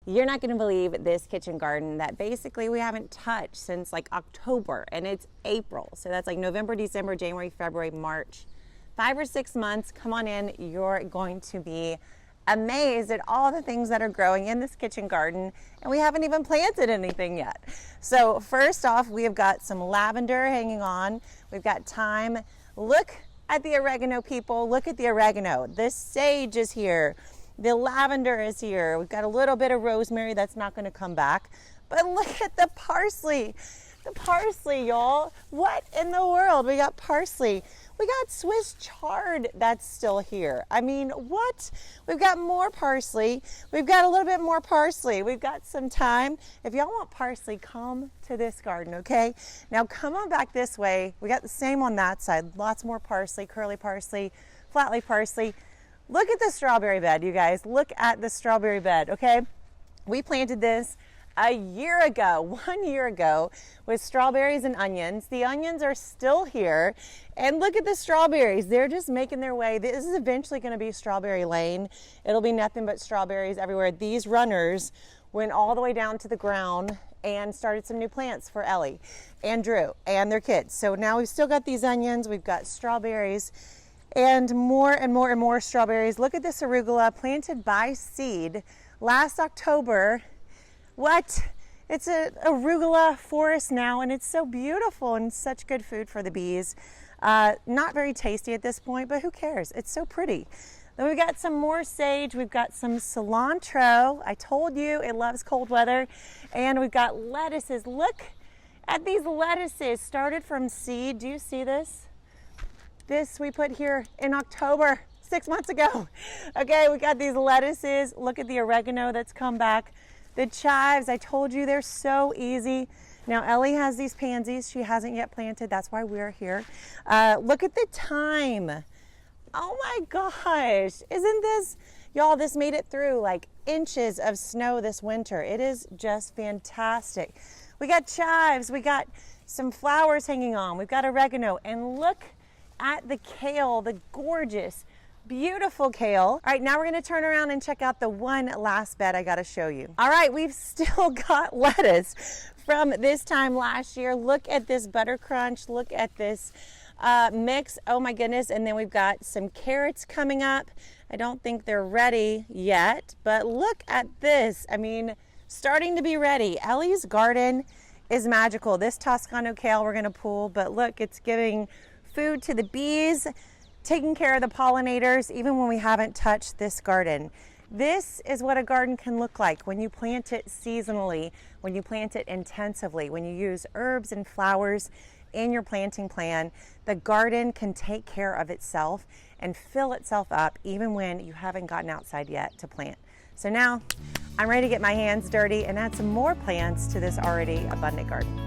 You're not gonna believe this kitchen garden that basically we haven't touched since like October, and it's April. So that's like November, December, January, February, March, 5 or 6 months. Come on in, you're going to be amazed at all the things that are growing in this kitchen garden, and we haven't even planted anything yet. So first off, we have got some lavender hanging on. We've got thyme. Look at the oregano, people. Look at the oregano. The sage is here. The lavender is here. We've got a little bit of rosemary that's not going to come back. But look at the parsley. The parsley, y'all. What in the world? We got parsley. We got Swiss chard that's still here. I mean, what? We've got more parsley. We've got a little bit more parsley. We've got some thyme. If y'all want parsley, come to this garden, okay? Now come on back this way. We got the same on that side. Lots more parsley, curly parsley, flatleaf parsley. Look at the strawberry bed, you guys. Look at the strawberry bed, okay? We planted this a year ago, 1 year ago, with strawberries and onions. The onions are still here. And look at the strawberries. They're just making their way. This is eventually going to be strawberry lane. It'll be nothing but strawberries everywhere. These runners went all the way down to the ground and started some new plants for Ellie and Drew and their kids. So now we've still got these onions. We've got strawberries and more and more and more strawberries. Look at this arugula planted by seed last October. What? It's an arugula forest now, and it's so beautiful and such good food for the bees. Not very tasty at this point, but who cares? It's so pretty. Then we've got some more sage. We've got some cilantro. I told you it loves cold weather. And we've got lettuces. Look at these lettuces started from seed. Do you see this? This we put here in October, 6 months ago. Okay, we got these lettuces. Look at the oregano that's come back. The chives, I told you, they're so easy. Now Ellie has these pansies she hasn't yet planted. That's why we're here. Look at the thyme. Oh my gosh, isn't this, y'all, this made it through like inches of snow this winter. It is just fantastic. We got chives, we got some flowers hanging on, we've got oregano, and look at the kale, the gorgeous, beautiful kale. All right, now we're gonna turn around and check out the one last bed I gotta show you. All right, we've still got lettuce from this time last year. Look at this butter crunch, look at this mix, oh my goodness. And then we've got some carrots coming up. I don't think they're ready yet, but look at this. I mean, starting to be ready. Ellie's garden is magical. This Toscano kale we're gonna pull, but look, it's giving food to the bees, taking care of the pollinators, even when we haven't touched this garden. This is what a garden can look like when you plant it seasonally, when you plant it intensively, when you use herbs and flowers in your planting plan. The garden can take care of itself and fill itself up even when you haven't gotten outside yet to plant. So now I'm ready to get my hands dirty and add some more plants to this already abundant garden.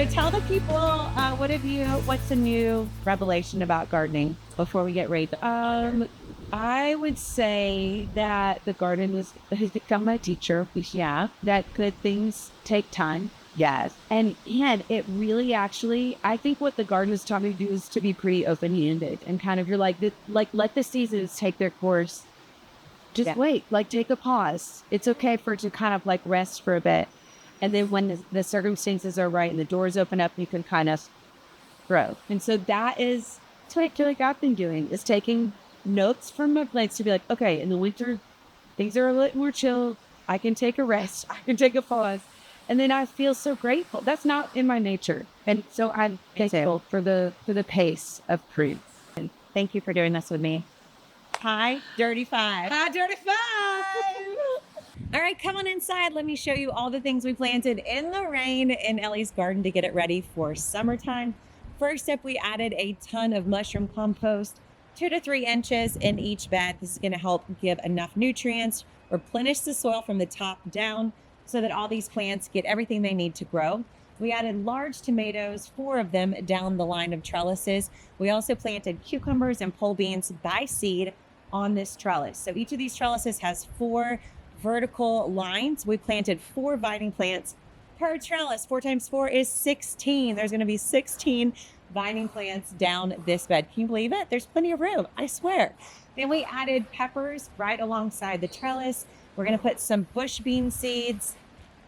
So tell the people, what's the new revelation about gardening before we get ready? I would say that the garden has become my teacher. Yeah, that good things take time. Yes. And it really actually, I think what the garden has taught me to do is to be pretty open-handed and kind of, you're like, let the seasons take their course. Just Yeah. wait, like take a pause. It's okay for it to kind of like rest for a bit. And then when the circumstances are right and the doors open up, you can kind of grow. And so that's what I feel like I've been doing, is taking notes from my plants to be like, okay, in the winter, things are a little more chill. I can take a rest. I can take a pause. And then I feel so grateful. That's not in my nature. And so I'm thankful for the pace of fruit. Thank you for doing this with me. Hi, Dirty Five. Hi, Dirty Five. All right, come on inside. Let me show you all the things we planted in the rain in Ellie's garden to get it ready for summertime. First up, we added a ton of mushroom compost, 2 to 3 inches in each bed. This is going to help give enough nutrients, replenish the soil from the top down so that all these plants get everything they need to grow. We added large tomatoes, 4 of them down the line of trellises. We also planted cucumbers and pole beans by seed on this trellis. So each of these trellises has 4 vertical lines. We planted 4 vining plants per trellis. 4 times 4 is 16. There's going to be 16 vining plants down this bed. Can you believe it? There's plenty of room, I swear. Then we added peppers right alongside the trellis. We're going to put some bush bean seeds.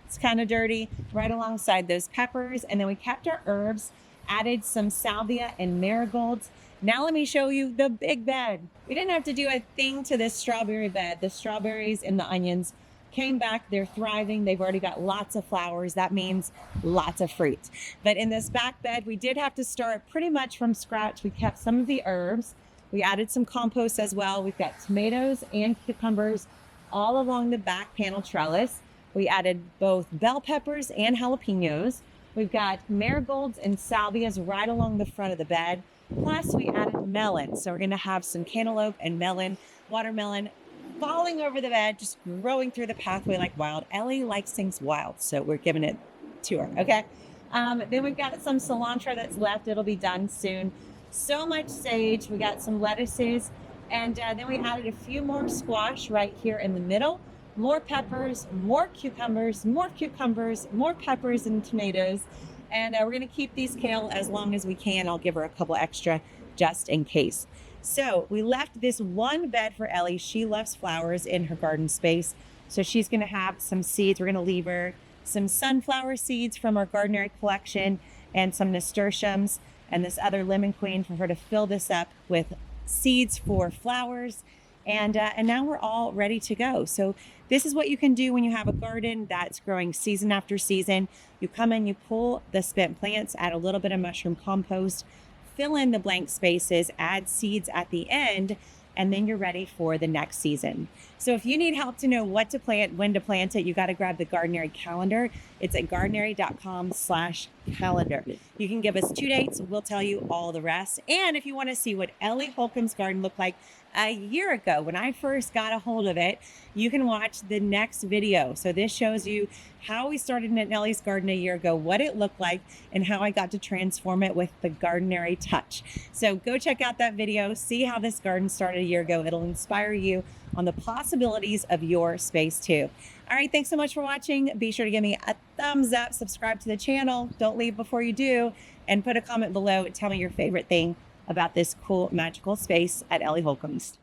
It's kind of dirty, right alongside those peppers. And then we kept our herbs, added some salvia and marigolds. Now let me show you the big bed. We didn't have to do a thing to this strawberry bed. The strawberries and the onions came back. They're thriving. They've already got lots of flowers. That means lots of fruit. But in this back bed, we did have to start pretty much from scratch. We kept some of the herbs. We added some compost as well. We've got tomatoes and cucumbers all along the back panel trellis. We added both bell peppers and jalapenos. We've got marigolds and salvias right along the front of the bed. Plus we added melon. So we're going to have some cantaloupe and melon, watermelon falling over the bed, just growing through the pathway like wild. Ellie likes things wild, so we're giving it to her, okay? Then we've got some cilantro that's left. It'll be done soon. So much sage. We got some lettuces. And then we added a few more squash right here in the middle. More peppers, more cucumbers, more peppers and tomatoes. And we're going to keep these kale as long as we can. I'll give her a couple extra just in case. So we left this one bed for Ellie. She loves flowers in her garden space. So she's going to have some seeds. We're going to leave her some sunflower seeds from our Gardenary collection and some nasturtiums and this other lemon queen for her to fill this up with seeds for flowers. And now we're all ready to go. So this is what you can do when you have a garden that's growing season after season. You come in, you pull the spent plants, add a little bit of mushroom compost, fill in the blank spaces, add seeds at the end, and then you're ready for the next season. So if you need help to know what to plant, when to plant it, you got to grab the Gardenary calendar. It's at gardenary.com/calendar. You can give us 2 dates. We'll tell you all the rest. And if you want to see what Ellie Holcomb's garden looked like a year ago when I first got a hold of it, you can watch the next video. So this shows you how we started in Ellie's garden a year ago, what it looked like, and how I got to transform it with the Gardenary touch. So go check out that video, see how this garden started a year ago. It'll inspire you on the possibilities of your space too. All right, thanks so much for watching. Be sure to give me a thumbs up, subscribe to the channel. Don't leave before you do, and put a comment below. Tell me your favorite thing about this cool, magical space at Ellie Holcomb's.